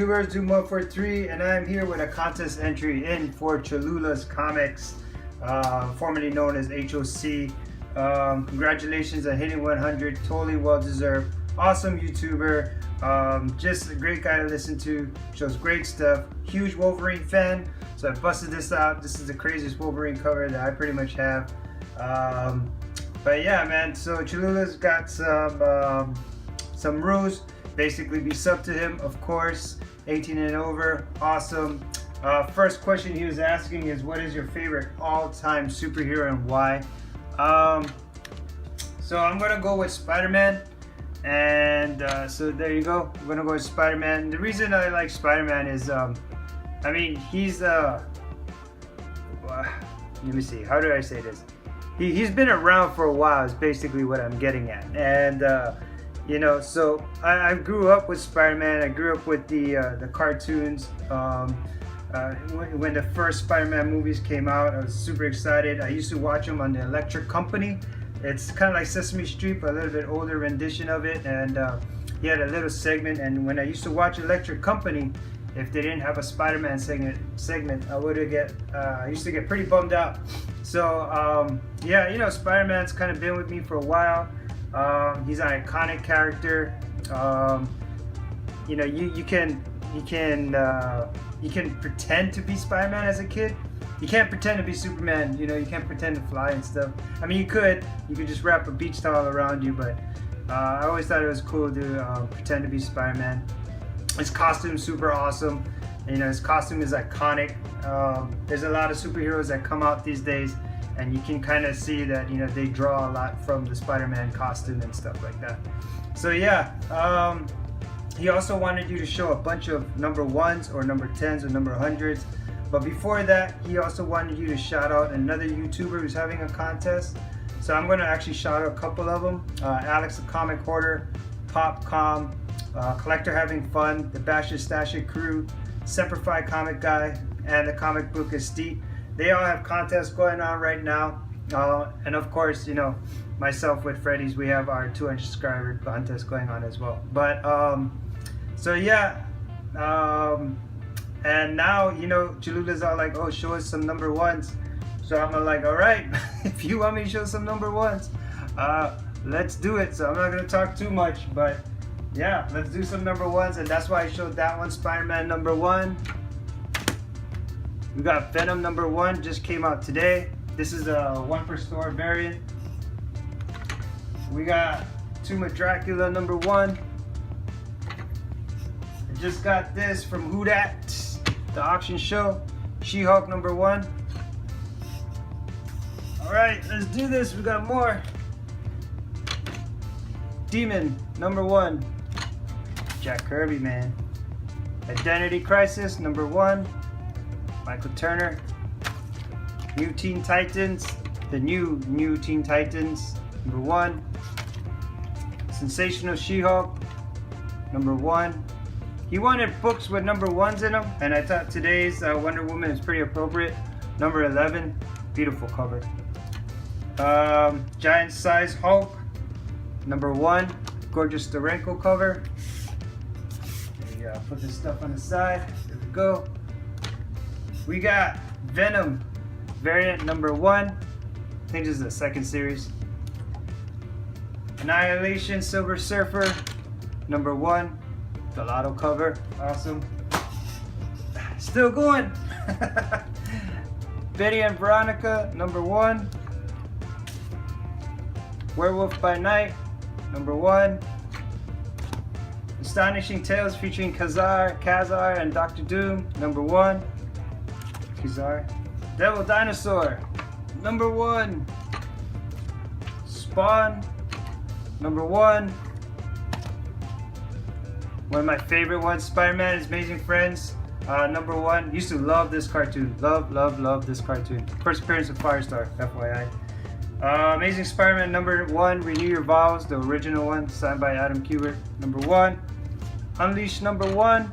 YouTubers? Doom143, and I'm here with a contest entry in for Cholula's Comics, formerly known as HOC. Congratulations on hitting 100, totally well deserved. Awesome YouTuber, just a great guy to listen to, shows great stuff. Huge Wolverine fan, so I busted this out. This is the craziest Wolverine cover that I pretty much have. But yeah, man, so Cholula's got some rules. Basically, be sub to him, of course, 18 and over, awesome. First question he was asking is, what is your favorite all-time superhero and why? So I'm gonna go with Spider-Man, and so there you go. I'm gonna go with Spider-Man. The reason I like Spider-Man is, I mean, he's let me see, how do I say this? He's been around for a while is basically what I'm getting at, and you know, so I grew up with Spider-Man. I grew up with the cartoons. When the first Spider-Man movies came out, I was super excited. I used to watch them on the Electric Company. It's kind of like Sesame Street, but a little bit older rendition of it. And he had a little segment. And when I used to watch Electric Company, if they didn't have a Spider-Man segment, I used to get pretty bummed out. So yeah, you know, Spider-Man's kind of been with me for a while. He's an iconic character. You know, you can pretend to be Spider-Man as a kid. You can't pretend to be Superman. You know, you can't pretend to fly and stuff. I mean, you could just wrap a beach towel around you, but I always thought it was cool to pretend to be Spider-Man. His costume's super awesome. You know, his costume is iconic. There's a lot of superheroes that come out these days, and you can kind of see that, you know, they draw a lot from the Spider-Man costume and stuff like that. So yeah, he also wanted you to show a bunch of number 1s or number 10s or number 100s. But before that, he also wanted you to shout out another YouTuber who's having a contest. So I'm going to actually shout out a couple of them. Alex the Comic Hoarder, Popcom, Collector Having Fun, the Bash It Stash It Crew, Semperfi Comic Guy, and the Comic Book Estate. They all have contests going on right now. And of course, you know, myself with Freddy's, we have our 200 subscriber contest going on as well. But so yeah, and now, you know, Cholula's all like, oh, show us some number 1s. So I'm like, all right, if you want me to show some number 1s, let's do it. So I'm not gonna talk too much, but yeah, let's do some number 1s, and that's why I showed that one, Spider-Man number 1. We got Venom number 1, just came out today. This is a 1 per store variant. We got Tomb of Dracula number 1. I just got this from Who Dat, the auction show. She-Hulk number 1. All right, let's do this. We got more. Demon number 1. Jack Kirby, man. Identity Crisis number 1. Michael Turner. New Teen Titans, the new Teen Titans, number 1. Sensational She-Hulk, number 1. He wanted books with number 1s in them, and I thought today's Wonder Woman is pretty appropriate. Number 11, beautiful cover. Giant Size Hulk, number 1, gorgeous Steranko cover. There you go. Put this stuff on the side. There we go. We got Venom variant number 1. I think this is the 2nd series. Annihilation Silver Surfer number 1. The Lotto cover. Awesome. Still going. Betty and Veronica number 1. Werewolf by Night number 1. Astonishing Tales featuring Kazar and Dr. Doom number 1. Kazar. Devil Dinosaur number 1. Spawn number 1. One of my favorite ones, Spider-Man His Amazing Friends, number 1. Used to love this cartoon. Love this cartoon. First appearance of Firestar, FYI. Amazing Spider-Man number 1, Renew Your Vows, the original one, signed by Adam Kubert, number 1. Unleashed number 1.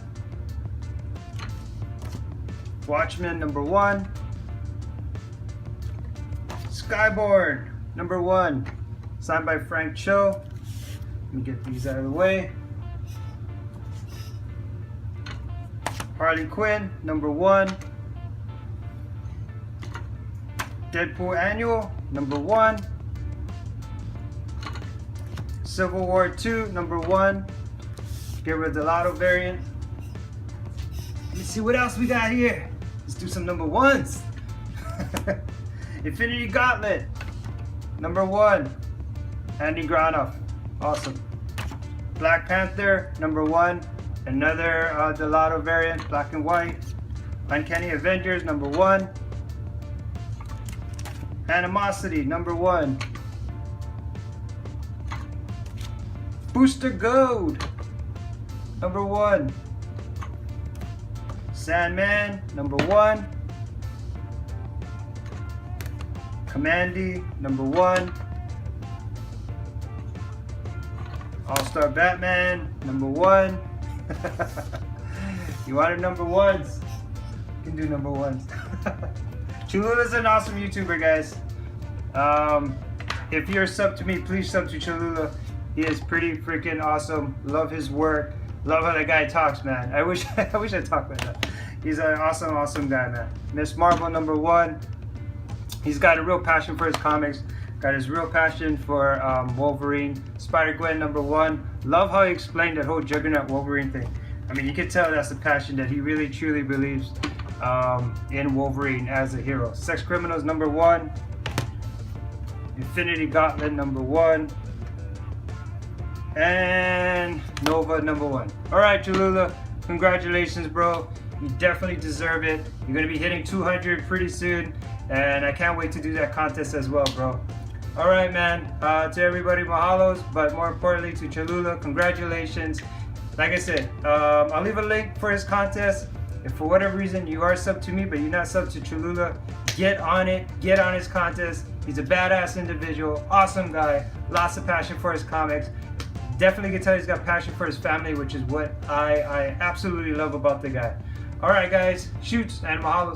Watchmen number 1. Skyborn number 1, signed by Frank Cho. Let me get these out of the way. Harley Quinn, number 1. Deadpool Annual, number 1. Civil War 2, number 1. Get rid of the Lotto variant. Let's see what else we got here. Let's do some number 1s. Infinity Gauntlet, number 1. Andy Granoff, awesome. Black Panther, number 1. Another the Lotto variant, black and white. Uncanny Avengers, number 1. Animosity, number 1. Booster Gold, number 1. Sandman, number 1. Commandy, number 1. All-Star Batman, number 1. You wanted number 1s? You can do number 1s. Cholula's an awesome YouTuber, guys. If you're sub to me, please sub to Cholula. He is pretty freaking awesome. Love his work. Love how that guy talks, man. I wish I talked like that. He's an awesome guy, man. Miss Marvel, number 1. He's got a real passion for his comics. Got his real passion for Wolverine. Spider-Gwen, number 1. Love how he explained that whole Juggernaut Wolverine thing. I mean, you can tell that's the passion that he really truly believes in Wolverine as a hero. Sex Criminals, number 1. Infinity Gauntlet, number 1. And Nova, number 1. Alright, Cholula, congratulations, bro. You definitely deserve it. You're going to be hitting 200 pretty soon. And I can't wait to do that contest as well, bro. Alright, man. To everybody, mahalos. But more importantly, to Cholula, congratulations. Like I said, I'll leave a link for his contest. If for whatever reason you are sub to me, but you're not sub to Cholula, get on it. Get on his contest. He's a badass individual. Awesome guy. Lots of passion for his comics. Definitely can tell he's got passion for his family, which is what I absolutely love about the guy. Alright, guys. Shoots and mahalos.